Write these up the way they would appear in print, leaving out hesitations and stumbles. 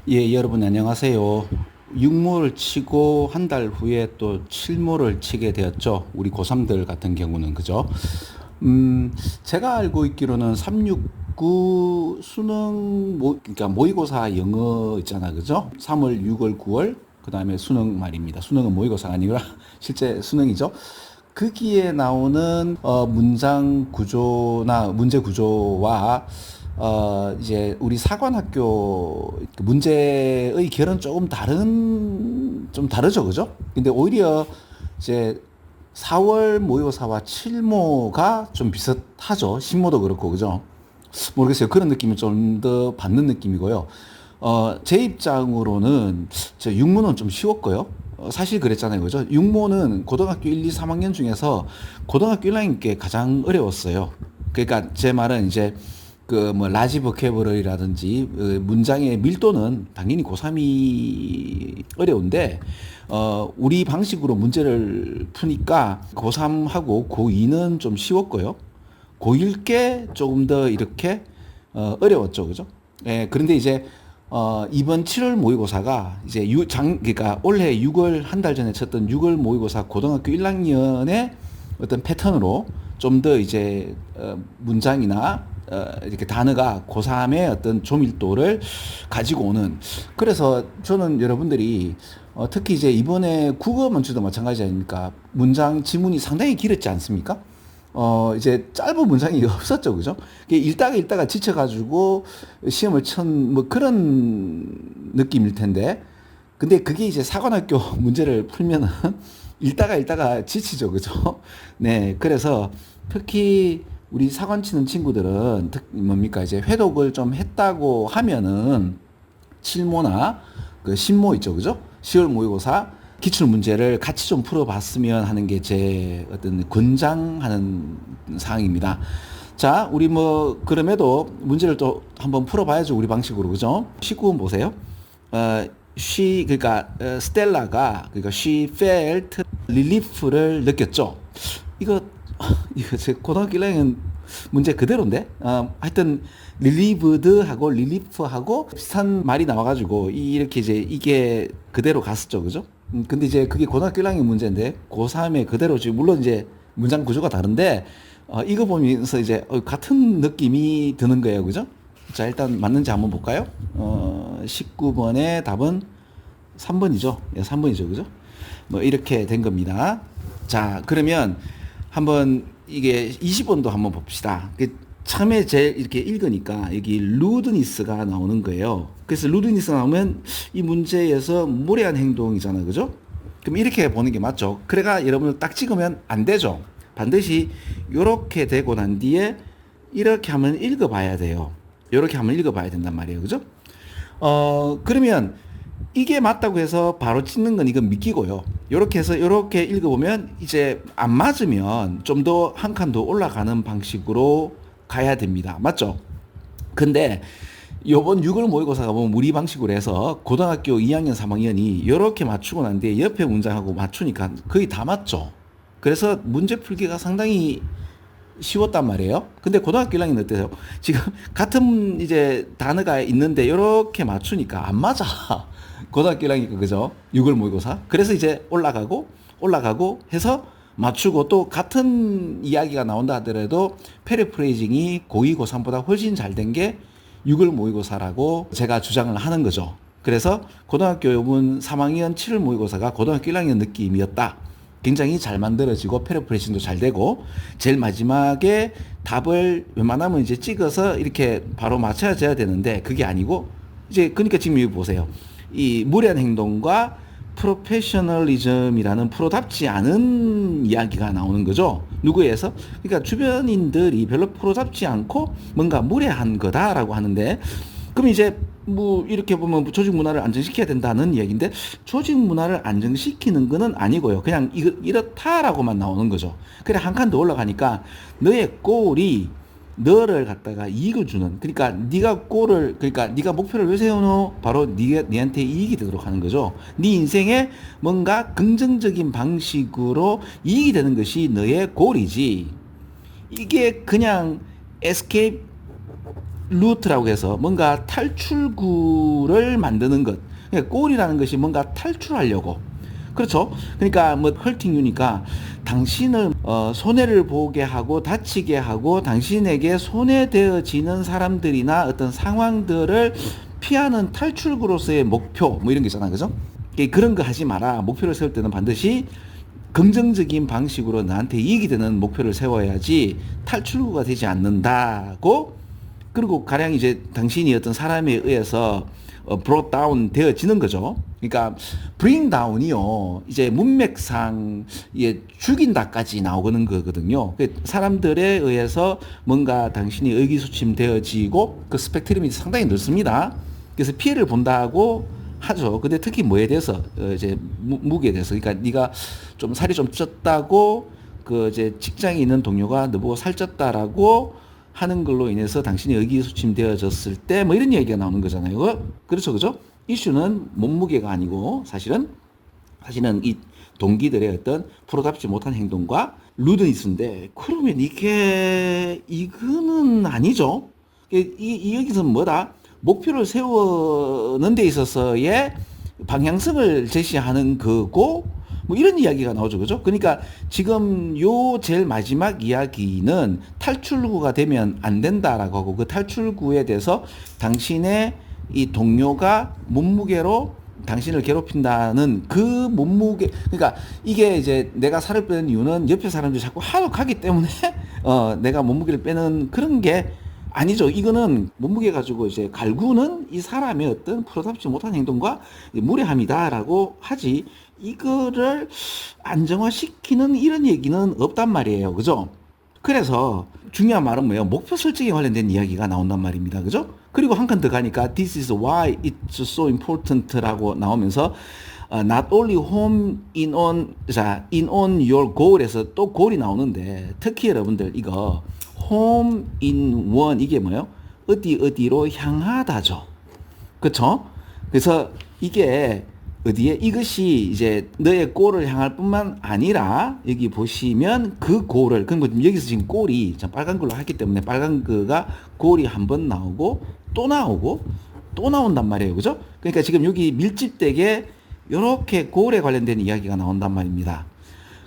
예, 여러분 안녕하세요. 육모를 치고 한 달 후에 또 칠모를 치게 되었죠. 우리 고3들 같은 경우는 그죠? 제가 알고 있기로는 369 수능 그러니까 모의고사 영어 있잖아. 그죠? 3월, 6월, 9월 그다음에 수능 말입니다. 수능은 모의고사가 아니라 실제 수능이죠. 거기에 나오는 문장 구조나 문제 구조와 이제 우리 사관학교 문제의 결은 조금 좀 다르죠, 그죠? 근데 오히려 이제 4월 모의고사와 7모가 좀 비슷하죠. 10모도 그렇고, 그죠? 모르겠어요. 그런 느낌을 좀 더 받는 느낌이고요. 제 입장으로는 저 육모는 좀 쉬웠고요. 사실 그랬잖아요. 그죠? 육모는 고등학교 1, 2, 3학년 중에서 고등학교 1학년 게 가장 어려웠어요. 그러니까 제 말은 이제 그 뭐 라지 버케버러리라든지 문장의 밀도는 당연히 고3이 어려운데 우리 방식으로 문제를 푸니까 고3하고 고2는 좀 쉬웠고요. 고1 게 조금 더 이렇게 어려웠죠. 그죠? 예, 그런데 이제 이번 7월 모의고사가 이제 그러니까 올해 6월 한 달 전에 쳤던 6월 모의고사 고등학교 1학년의 어떤 패턴으로 좀 더 이제 문장이나 이렇게 단어가 고3의 어떤 조밀도를 가지고 오는. 그래서 저는 여러분들이 특히 이제 이번에 국어 문제도 마찬가지 아닙니까? 문장 지문이 상당히 길었지 않습니까? 이제 짧은 문장이 없었죠, 그죠? 읽다가 지쳐가지고 시험을 친 뭐 그런 느낌일 텐데, 근데 그게 이제 사관학교 문제를 풀면은 읽다가 지치죠, 그죠? 네, 그래서 특히 우리 사관 치는 친구들은 뭡니까 이제 회독을 좀 했다고 하면은 칠모나 그 신모 있죠, 그죠? 10월 모의고사 기출 문제를 같이 좀 풀어봤으면 하는 게 제 어떤 권장하는 사항입니다. 자, 우리 뭐 그럼에도 문제를 또 한번 풀어봐야죠, 우리 방식으로, 그죠? 19번 보세요. 그러니까 스텔라가 그러니까 she felt relief를 느꼈죠. 이거 이거 제 고등학교 1학년 문제 그대로인데. 하여튼 릴리브드하고 릴리프하고 비슷한 말이 나와가지고 이렇게 이제 이게 그대로 갔었죠, 그죠? 근데 이제 그게 고등학교 1학년 문제인데 고3에 그대로 지금 물론 이제 문장 구조가 다른데 이거 보면서 이제 같은 느낌이 드는 거예요, 그죠? 자, 일단 맞는지 한번 볼까요? 19번의 답은 3번이죠. 예, 3번이죠. 그죠? 뭐 이렇게 된 겁니다. 자, 그러면 한번 이게 20번도 한번 봅시다. 처음에 제일 이렇게 읽으니까 여기 루드니스가 나오는 거예요. 그래서 루드니스 나오면 이 문제에서 무례한 행동이잖아요. 그죠? 그럼 이렇게 보는 게 맞죠. 그래가 여러분들 딱 찍으면 안 되죠. 반드시 이렇게 되고 난 뒤에 이렇게 하면 읽어봐야 돼요. 이렇게 하면 읽어봐야 된단 말이에요. 그죠? 그러면 이게 맞다고 해서 바로 찍는 건 이건 믿기고요. 이렇게 해서 이렇게 읽어보면 이제 안 맞으면 좀 더 한 칸 더 올라가는 방식으로 가야 됩니다. 맞죠? 근데 요번 6월 모의고사가 보면 우리 방식으로 해서 고등학교 2학년, 3학년이 이렇게 맞추고 난 뒤에 옆에 문장하고 맞추니까 거의 다 맞죠. 그래서 문제 풀기가 상당히 쉬웠단 말이에요. 근데 고등학교 1학년 어때요? 지금 같은 이제 단어가 있는데 이렇게 맞추니까 안 맞아. 고등학교 1학년 그죠? 6월 모의고사. 그래서 이제 올라가고 해서 맞추고 또 같은 이야기가 나온다 하더라도 패러프레이징이 고2, 고3보다 훨씬 잘 된 게 6월 모의고사라고 제가 주장을 하는 거죠. 그래서 고등학교 요번 3학년 7월 모의고사가 고등학교 1학년 느낌이었다. 굉장히 잘 만들어지고 패러프레이징도 잘 되고 제일 마지막에 답을 웬만하면 이제 찍어서 이렇게 바로 맞춰져야 되는데 그게 아니고 이제 그러니까 지금 여기 보세요. 이 무례한 행동과 프로페셔널리즘이라는 프로답지 않은 이야기가 나오는 거죠. 누구에서? 그러니까 주변인들이 별로 프로답지 않고 뭔가 무례한 거다라고 하는데 그럼 이제 뭐 이렇게 보면 조직 문화를 안정시켜야 된다는 이야기인데 조직 문화를 안정시키는 거는 아니고요. 그냥 이렇다라고만 나오는 거죠. 그래 한 칸 더 올라가니까 너의 꼴이 너를 갖다가 이익을 주는 그러니까 네가 목표를 왜 세우노? 바로 네한테 이익이 되도록 하는 거죠. 네 인생에 뭔가 긍정적인 방식으로 이익이 되는 것이 너의 골이지. 이게 그냥 에스케이프 루트라고 해서 뭔가 탈출구를 만드는 것. 그러니까 골이라는 것이 뭔가 탈출하려고. 그렇죠. 그러니까 뭐 헐팅 유니까 당신을 손해를 보게 하고 다치게 하고 당신에게 손해되어지는 사람들이나 어떤 상황들을 피하는 탈출구로서의 목표 뭐 이런 게 있잖아. 그죠? 그런 거 하지 마라. 목표를 세울 때는 반드시 긍정적인 방식으로 나한테 이익이 되는 목표를 세워야지 탈출구가 되지 않는다고. 그리고 가령 이제 당신이 어떤 사람에 의해서 brought down 되어지는 거죠. 그러니까 bring down이요. 이제 문맥상 죽인다까지 나오는 거거든요. 사람들에 의해서 뭔가 당신이 의기소침 되어지고 그 스펙트럼이 상당히 넓습니다. 그래서 피해를 본다고 하죠. 근데 특히 뭐에 대해서 이제 무게에 대해서. 그러니까 네가 좀 살이 좀 쪘다고 그 이제 직장에 있는 동료가 너보고 살쪘다라고 하는 걸로 인해서 당신이 의기소침 되어졌을 때 뭐 이런 얘기가 나오는 거잖아요. 그렇죠, 그죠? 이슈는 몸무게가 아니고 사실은 이 동기들의 어떤 프로답지 못한 행동과 루드니스인데, 그러면 이거는 아니죠. 이 여기서 뭐다? 목표를 세우는 데 있어서의 방향성을 제시하는 거고, 뭐 이런 이야기가 나오죠. 그죠? 그러니까 지금 요 제일 마지막 이야기는 탈출구가 되면 안 된다라고 하고, 그 탈출구에 대해서 당신의 이 동료가 몸무게로 당신을 괴롭힌다는 그 몸무게, 그러니까 이게 이제 내가 살을 빼는 이유는 옆에 사람들이 자꾸 하극하기 때문에 내가 몸무게를 빼는 그런 게 아니죠. 이거는 몸무게 가지고 이제 갈구는 이 사람의 어떤 프로답지 못한 행동과 무례함이다라고 하지, 이거를 안정화시키는 이런 얘기는 없단 말이에요. 그죠? 그래서 중요한 말은 뭐예요? 목표 설정에 관련된 이야기가 나온단 말입니다. 그죠? 그리고 한 칸 더 가니까 this is why it's so important라고 나오면서 not only home in on your goal에서 또 goal이 나오는데, 특히 여러분들 이거 home in one 이게 뭐예요? 어디로 향하다죠. 그쵸? 그래서 이게 어디에 이것이 이제 너의 골을 향할 뿐만 아니라 여기 보시면 그 골을, 그러니까 여기서 지금 골이 빨간 걸로 했기 때문에 빨간 거가 골이 한 번 나오고 또 나오고 또 나온단 말이에요. 그죠? 그러니까 지금 여기 밀집되게 이렇게 골에 관련된 이야기가 나온단 말입니다.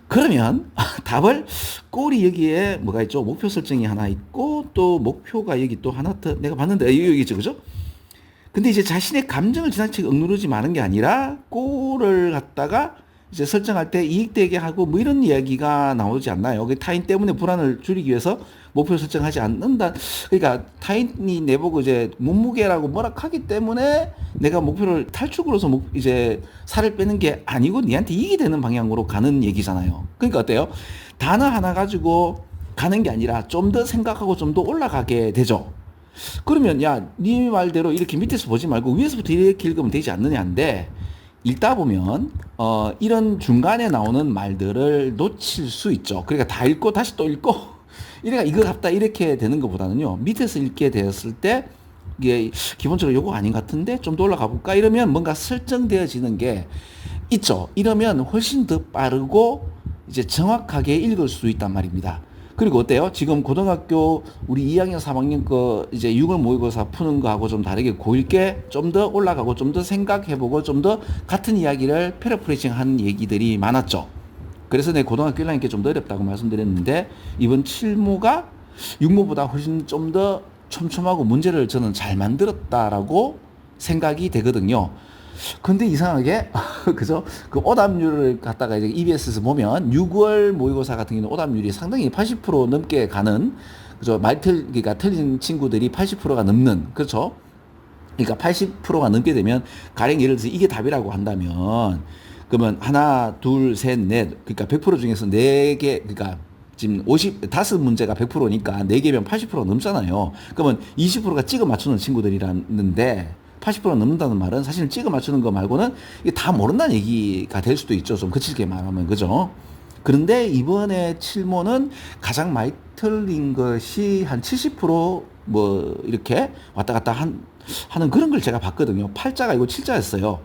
그러면 답을, 골이 여기에 뭐가 있죠? 목표 설정이 하나 있고 또 목표가 여기 또 하나 더 내가 봤는데 여기 있죠. 그죠? 근데 이제 자신의 감정을 지나치게 억누르지 마는 게 아니라 골을 갖다가 이제 설정할 때 이익되게 하고 뭐 이런 이야기가 나오지 않나요? 타인 때문에 불안을 줄이기 위해서 목표 설정하지 않는다. 그러니까 타인이 내보고 이제 몸무게라고 뭐라 하기 때문에 내가 목표를 탈출구로서 이제 살을 빼는 게 아니고 니한테 이익이 되는 방향으로 가는 얘기잖아요. 그러니까 어때요? 단어 하나 가지고 가는 게 아니라 좀 더 생각하고 좀 더 올라가게 되죠. 그러면 야, 네 말대로 이렇게 밑에서 보지 말고 위에서부터 이렇게 읽으면 되지 않느냐인데, 읽다 보면 이런 중간에 나오는 말들을 놓칠 수 있죠. 그러니까 다 읽고 다시 또 읽고 이래가 이거 같다 이렇게 되는 것보다는요, 밑에서 읽게 되었을 때 이게 기본적으로 요거 아닌 것 같은데 좀 더 올라가 볼까 이러면 뭔가 설정되어지는 게 있죠. 이러면 훨씬 더 빠르고 이제 정확하게 읽을 수 있단 말입니다. 그리고 어때요? 지금 고등학교 우리 2학년 3학년 거 이제 6월 모의고사 푸는 거하고 좀 다르게 고1 게 좀 더 올라가고 좀 더 생각해보고 좀 더 같은 이야기를 패러프레이징 한 얘기들이 많았죠. 그래서 내 고등학교 1학년 게 좀 더 어렵다고 말씀드렸는데, 이번 7모가 6모보다 훨씬 좀 더 촘촘하고 문제를 저는 잘 만들었다라고 생각이 되거든요. 근데 이상하게 그죠? 그 오답률을 갖다가 이제 EBS에서 보면 6월 모의고사 같은 경우는 오답률이 상당히 80% 넘게 가는, 그죠? 그러니까 틀린 친구들이 80%가 넘는, 그렇죠? 그러니까 80%가 넘게 되면 가령 예를 들어서 이게 답이라고 한다면 그러면 하나, 둘, 셋, 넷, 그러니까 100% 중에서 4개, 그러니까 지금 5문제가 100%니까 4개면 80%가 넘잖아요. 그러면 20%가 찍어 맞추는 친구들이라는데, 80% 넘는다는 말은 사실 찍어 맞추는 거 말고는 이게 다 모른다는 얘기가 될 수도 있죠. 좀 거칠게 말하면. 그죠? 그런데 이번에 7모는 가장 많이 틀린 것이 한 70% 이렇게 왔다 갔다 하는 그런 걸 제가 봤거든요. 8자가 아니고 7자였어요.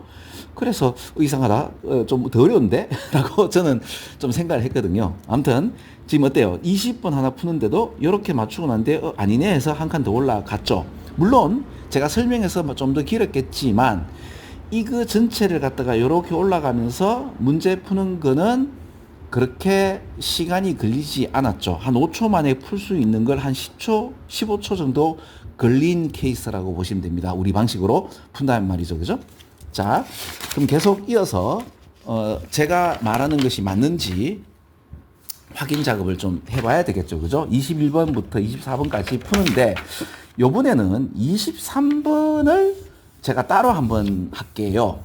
그래서 이상하다. 좀 더 어려운데? 라고 저는 좀 생각을 했거든요. 아무튼 지금 어때요? 20번 하나 푸는데도 이렇게 맞추고 난데 아니네 해서 한 칸 더 올라갔죠. 물론 제가 설명해서 좀 더 길었겠지만 이거 전체를 갖다가 이렇게 올라가면서 문제 푸는 거는 그렇게 시간이 걸리지 않았죠. 한 5초 만에 풀 수 있는 걸 한 10초, 15초 정도 걸린 케이스라고 보시면 됩니다. 우리 방식으로 푼다는 말이죠. 그죠? 자, 그럼 계속 이어서 제가 말하는 것이 맞는지 확인 작업을 좀 해봐야 되겠죠. 그죠? 21번부터 24번까지 푸는데 요번에는 23번을 제가 따로 한번 할게요.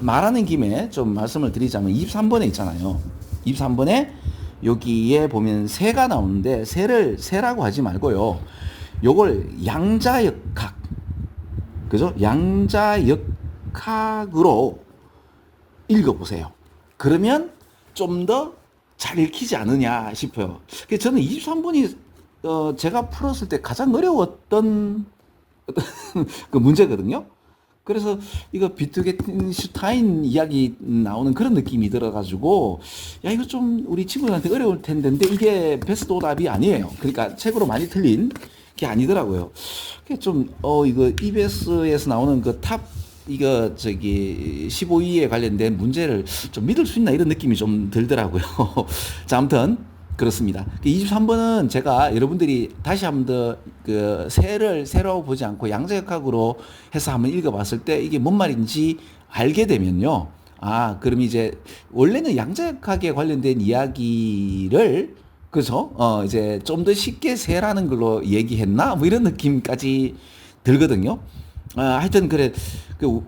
말하는 김에 좀 말씀을 드리자면 23번에 있잖아요. 23번에 여기에 보면 세가 나오는데 세라고 하지 말고요. 요걸 양자역학, 그죠? 양자역학으로 읽어보세요. 그러면 좀 더 잘 읽히지 않느냐 싶어요. 저는 23번이 제가 풀었을 때 가장 어려웠던 그 문제거든요. 그래서 이거 비트겐슈타인 이야기 나오는 그런 느낌이 들어가지고 야 이거 좀 우리 친구들한테 어려울 텐데 이게 베스트 오답이 아니에요. 그러니까 책으로 많이 틀린 게 아니더라고요. 좀 이거 EBS에서 나오는 그 탑 이거 15위에 관련된 문제를 좀 믿을 수 있나 이런 느낌이 좀 들더라고요. 자, 아무튼 그렇습니다. 23번은 제가 여러분들이 다시 한번 더 그 세로 보지 않고 양자역학으로 해서 한번 읽어봤을 때 이게 뭔 말인지 알게 되면요. 아, 그럼 이제 원래는 양자역학에 관련된 이야기를 그죠? 이제 좀 더 쉽게 세라는 걸로 얘기했나? 뭐 이런 느낌까지 들거든요. 하여튼 그래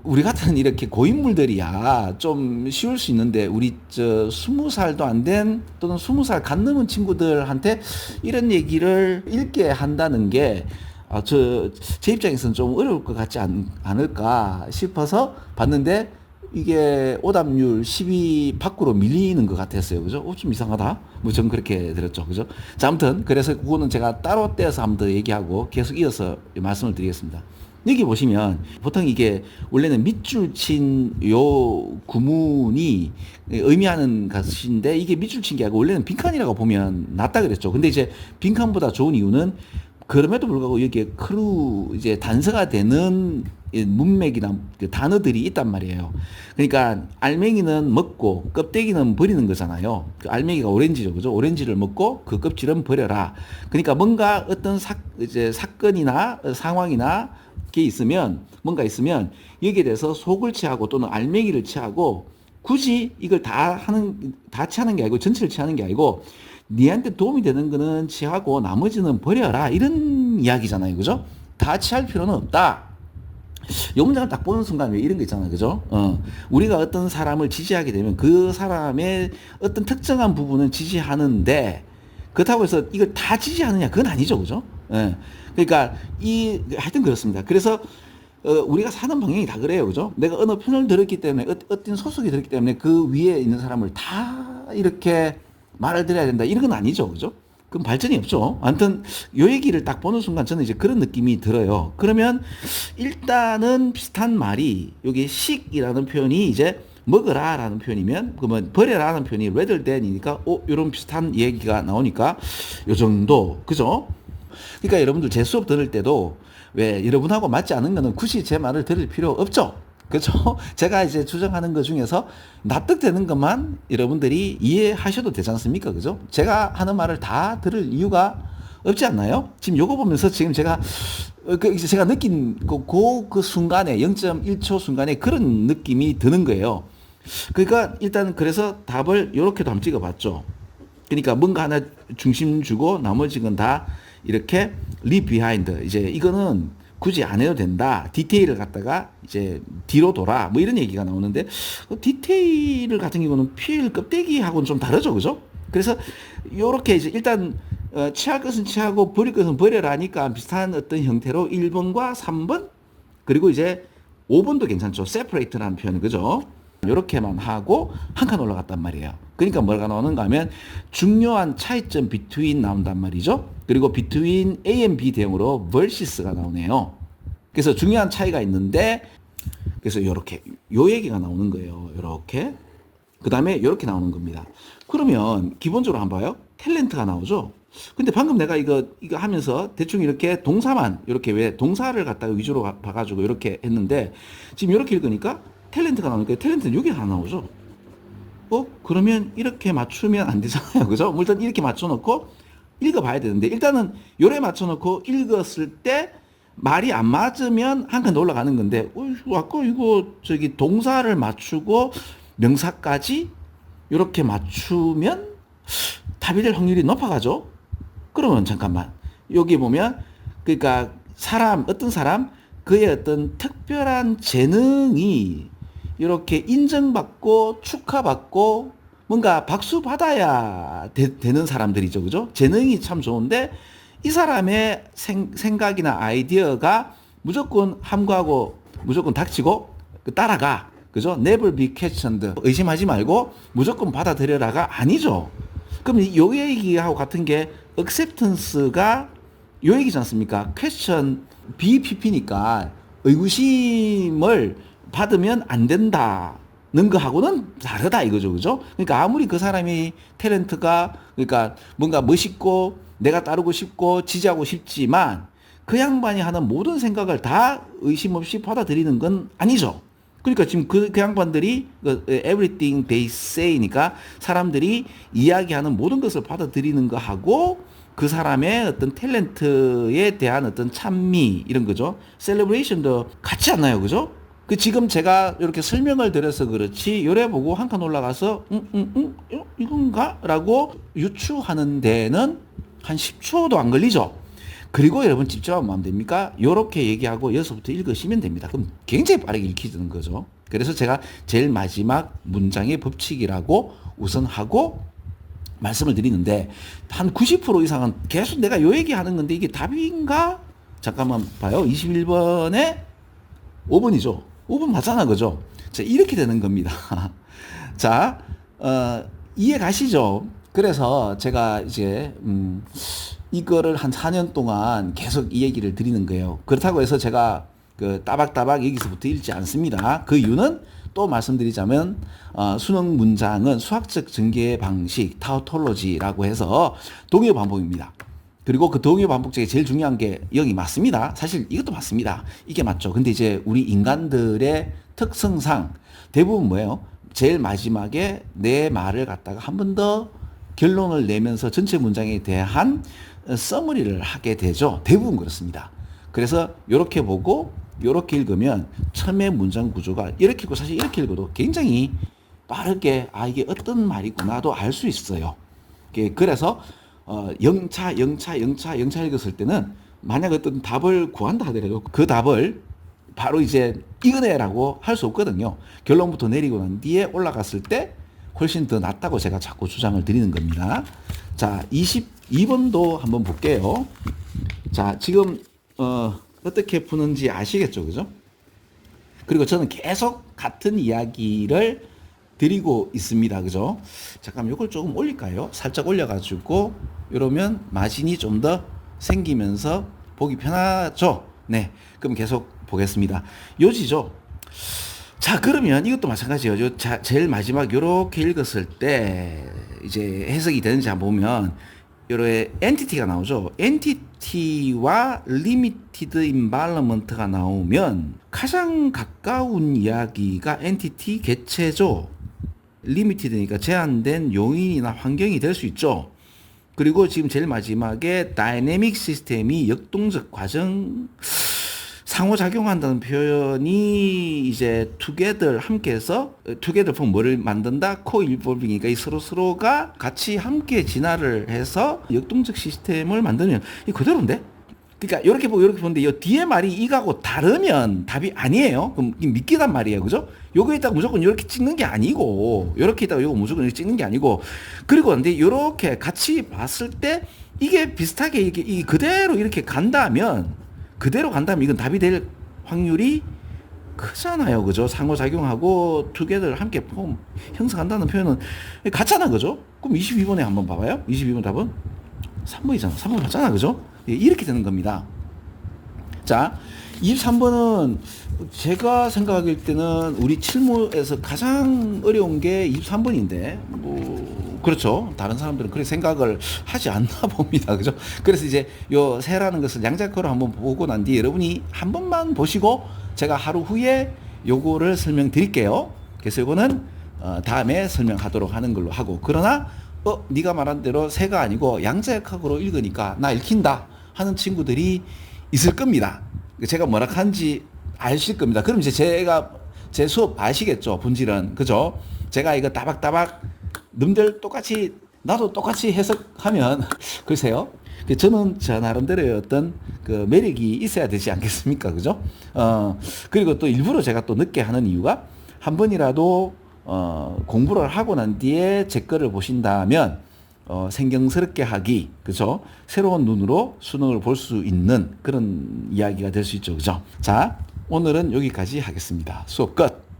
우리 같은 이렇게 고인물들이야 좀 쉬울 수 있는데 우리 20살도 안 된 또는 20살 갓 넘은 친구들한테 이런 얘기를 읽게 한다는 게 제 입장에서는 좀 어려울 것 같지 않을까 싶어서 봤는데 이게 오답률 10위 밖으로 밀리는 것 같았어요. 그죠? 좀 이상하다. 뭐 전 그렇게 들었죠. 그죠? 자, 아무튼 그래서 그거는 제가 따로 떼어서 한번 더 얘기하고 계속 이어서 말씀을 드리겠습니다. 여기 보시면 보통 이게 원래는 밑줄 친 요 구문이 의미하는 것인데 이게 밑줄 친 게 아니고 원래는 빈칸이라고 보면 낫다 그랬죠. 근데 이제 빈칸보다 좋은 이유는 그럼에도 불구하고 여기에 이제 단서가 되는 문맥이나 단어들이 있단 말이에요. 그러니까 알맹이는 먹고 껍데기는 버리는 거잖아요. 그 알맹이가 오렌지죠, 그죠? 오렌지를 먹고 그 껍질은 버려라. 그러니까 뭔가 어떤 이제 사건이나 상황이나 게 있으면 뭔가 있으면 여기에 대해서 속을 취하고 또는 알맹이를 취하고 굳이 이걸 다 취하는 게 아니고 전체를 취하는 게 아니고 니한테 도움이 되는 거는 취하고 나머지는 버려라 이런 이야기잖아요. 그죠? 다 취할 필요는 없다. 이 문장을 딱 보는 순간 왜 이런 거 있잖아요. 그죠? 우리가 어떤 사람을 지지하게 되면 그 사람의 어떤 특정한 부분은 지지하는데 그렇다고 해서 이걸 다 지지하느냐 그건 아니죠. 그죠? 예. 그러니까 하여튼 그렇습니다. 그래서 우리가 사는 방향이 다 그래요. 그죠? 내가 어느 편을 들었기 때문에 어떤 소속이 들었기 때문에 그 위에 있는 사람을 다 이렇게 말을 들어야 된다. 이런 건 아니죠. 그죠? 그럼 발전이 없죠. 아무튼 요 얘기를 딱 보는 순간 저는 이제 그런 느낌이 들어요. 그러면 일단은 비슷한 말이 여기 식이라는 표현이 이제 먹으라 라는 표현이면 그러면 버려라 라는 표현이 rather than이니까 요런 비슷한 얘기가 나오니까 요 정도. 그죠? 그러니까 여러분들 제 수업 들을 때도 왜 여러분하고 맞지 않은 거는 굳이 제 말을 들을 필요 없죠. 그렇죠? 제가 이제 주장하는 것 중에서 납득되는 것만 여러분들이 이해하셔도 되지 않습니까? 그죠? 제가 하는 말을 다 들을 이유가 없지 않나요? 지금 요거 보면서 지금 제가 느낀 그 순간에 0.1초 순간에 그런 느낌이 드는 거예요. 그러니까 일단 그래서 답을 이렇게도 한번 찍어봤죠. 그러니까 뭔가 하나 중심 주고 나머지 건 다 이렇게 leave behind. 이제 이거는 굳이 안 해도 된다. 디테일을 갖다가 이제 뒤로 돌아. 뭐 이런 얘기가 나오는데 디테일 같은 경우는 필 껍데기하고는 좀 다르죠. 그죠? 그래서 요렇게 이제 일단 취할 것은 취하고 버릴 것은 버려라니까 비슷한 어떤 형태로 1번과 3번 그리고 이제 5번도 괜찮죠. separate라는 표현 그죠? 요렇게만 하고 한 칸 올라갔단 말이에요. 그러니까 뭐가 나오는가 하면 중요한 차이점 between 나온단 말이죠. 그리고 between A and B 대응으로 versus가 나오네요. 그래서 중요한 차이가 있는데 그래서 요렇게 요 얘기가 나오는 거예요. 요렇게. 그 다음에 요렇게 나오는 겁니다. 그러면 기본적으로 한번 봐요. 탤런트가 나오죠. 근데 방금 내가 이거 하면서 대충 이렇게 동사만, 이렇게 왜 동사를 갖다가 위주로 봐가지고 이렇게 했는데, 지금 이렇게 읽으니까 탤런트가 나오니까 탤런트는 여기 다 나오죠. 그러면 이렇게 맞추면 안 되잖아요. 그죠? 일단 이렇게 맞춰놓고 읽어봐야 되는데, 일단은 요래 맞춰놓고 읽었을 때 말이 안 맞으면 한 칸 더 올라가는 건데, 아까 이거 동사를 맞추고 명사까지 이렇게 맞추면 답이 될 확률이 높아가죠. 그러면 잠깐만, 여기 보면 그러니까 어떤 사람 그의 어떤 특별한 재능이 이렇게 인정받고 축하받고 뭔가 박수 받아야 되는 사람들이죠. 그죠? 재능이 참 좋은데 이 사람의 생각이나 아이디어가 무조건 함구하고 무조건 닥치고 따라가. 그죠? Never be questioned. 의심하지 말고 무조건 받아들여라가 아니죠. 그럼 요 얘기하고 같은 게 acceptance가 요 얘기지 않습니까? question BPP니까 의구심을 받으면 안 된다는 거하고는 다르다 이거죠. 그죠? 그러니까 아무리 그 사람이 탤런트가 그러니까 뭔가 멋있고 내가 따르고 싶고 지지하고 싶지만 그 양반이 하는 모든 생각을 다 의심 없이 받아들이는 건 아니죠. 그러니까 지금 그 양반들이 everything they say니까 사람들이 이야기하는 모든 것을 받아들이는 거하고 그 사람의 어떤 탤런트에 대한 어떤 찬미 이런 거죠. 셀레브레이션도 같지 않나요, 그죠? 지금 제가 이렇게 설명을 드려서 그렇지 요래 보고 한 칸 올라가서 이건가? 라고 유추하는 데는 한 10초도 안 걸리죠. 그리고 여러분 집중하면 뭐 하면 됩니까? 요렇게 얘기하고 여기서부터 읽으시면 됩니다. 그럼 굉장히 빠르게 읽히는 거죠. 그래서 제가 제일 마지막 문장의 법칙이라고 우선 하고 말씀을 드리는데 한 90% 이상은 계속 내가 요 얘기하는 건데 이게 답인가? 잠깐만 봐요. 21번에 5번이죠. 5번 맞잖아, 그죠? 자, 이렇게 되는 겁니다. 자, 이해 가시죠? 그래서 제가 이제 이거를 한 4년 동안 계속 이 얘기를 드리는 거예요. 그렇다고 해서 제가 그 따박따박 여기서부터 읽지 않습니다. 그 이유는 또 말씀드리자면 수능 문장은 수학적 전개 방식 타우톨로지라고 해서 동요 반복입니다. 그리고 그 동요 반복 중에 제일 중요한 게 여기 맞습니다. 사실 이것도 맞습니다. 이게 맞죠. 근데 이제 우리 인간들의 특성상 대부분 뭐예요? 제일 마지막에 내 말을 갖다가 한 번 더 결론을 내면서 전체 문장에 대한 서머리를 하게 되죠. 대부분 그렇습니다. 그래서 이렇게 보고 이렇게 읽으면 처음에 문장 구조가 이렇게 읽고 사실 이렇게 읽어도 굉장히 빠르게 이게 어떤 말이구나도 알 수 있어요. 그래서 영차 읽었을 때는 만약 어떤 답을 구한다 하더라도 그 답을 바로 이제 이거네라고 할 수 없거든요. 결론부터 내리고 난 뒤에 올라갔을 때 훨씬 더 낫다고 제가 자꾸 주장을 드리는 겁니다. 자, 22번도 한번 볼게요. 자, 지금 어떻게 푸는지 아시겠죠, 그죠? 그리고 저는 계속 같은 이야기를 드리고 있습니다, 그죠? 잠깐만 이걸 조금 올릴까요? 살짝 올려가지고 이러면 마진이 좀 더 생기면서 보기 편하죠? 네, 그럼 계속 보겠습니다. 요지죠? 자, 그러면 이것도 마찬가지예요. 제일 마지막 이렇게 읽었을 때 이제 해석이 되는지 한번 보면 요래 엔티티가 나오죠. 엔티티와 리미티드 인발러먼트가 나오면 가장 가까운 이야기가 엔티티 개체죠. 리미티드니까 제한된 요인이나 환경이 될 수 있죠. 그리고 지금 제일 마지막에 다이내믹 시스템이 역동적 과정 상호작용한다는 표현이 이제 together 함께해서 together from 뭐를 만든다? co-evolving이니까 이 서로가 같이 함께 진화를 해서 역동적 시스템을 만드는 이 그대로인데? 그러니까 이렇게 보고 이렇게 보는데 이 뒤에 말이 이거하고 다르면 답이 아니에요. 그럼 믿기단 말이에요. 그죠? 요거 있다가 무조건 이렇게 찍는 게 아니고 이렇게 있다가 요거 무조건 이렇게 찍는 게 아니고 그리고 근데 이렇게 같이 봤을 때 이게 비슷하게 이게 그대로 이렇게 간다면 이건 답이 될 확률이 크잖아요. 그죠? 상호작용하고 투게더를 함께 형성한다는 표현은 같잖아. 그죠? 그럼 22번에 한번 봐봐요. 22번 답은 3번이잖아. 3번 맞잖아. 그죠? 이렇게 되는 겁니다. 자, 23번은 제가 생각할 때는 우리 칠모에서 가장 어려운 게 23번인데 그렇죠. 다른 사람들은 그렇게 생각을 하지 않나 봅니다. 그죠? 그래서 이제 요 새라는 것을 양자역학으로 한번 보고 난 뒤에 여러분이 한 번만 보시고 제가 하루 후에 요거를 설명드릴게요. 그래서 요거는 다음에 설명하도록 하는 걸로 하고, 그러나 네가 말한 대로 새가 아니고 양자역학으로 읽으니까 나 읽힌다 하는 친구들이 있을 겁니다. 제가 뭐라 하는지 아실 겁니다. 그럼 이제 제 수업 아시겠죠? 본질은. 그죠? 제가 이거 따박따박 님들 똑같이 나도 똑같이 해석하면 글쎄요. 저는 저 나름대로의 어떤 그 매력이 있어야 되지 않겠습니까? 그죠? 그리고 또 일부러 제가 또 늦게 하는 이유가 한 번이라도 공부를 하고 난 뒤에 제 거를 보신다면 생경스럽게 하기, 그죠? 새로운 눈으로 수능을 볼 수 있는 그런 이야기가 될 수 있죠. 그죠? 자, 오늘은 여기까지 하겠습니다. 수업 끝!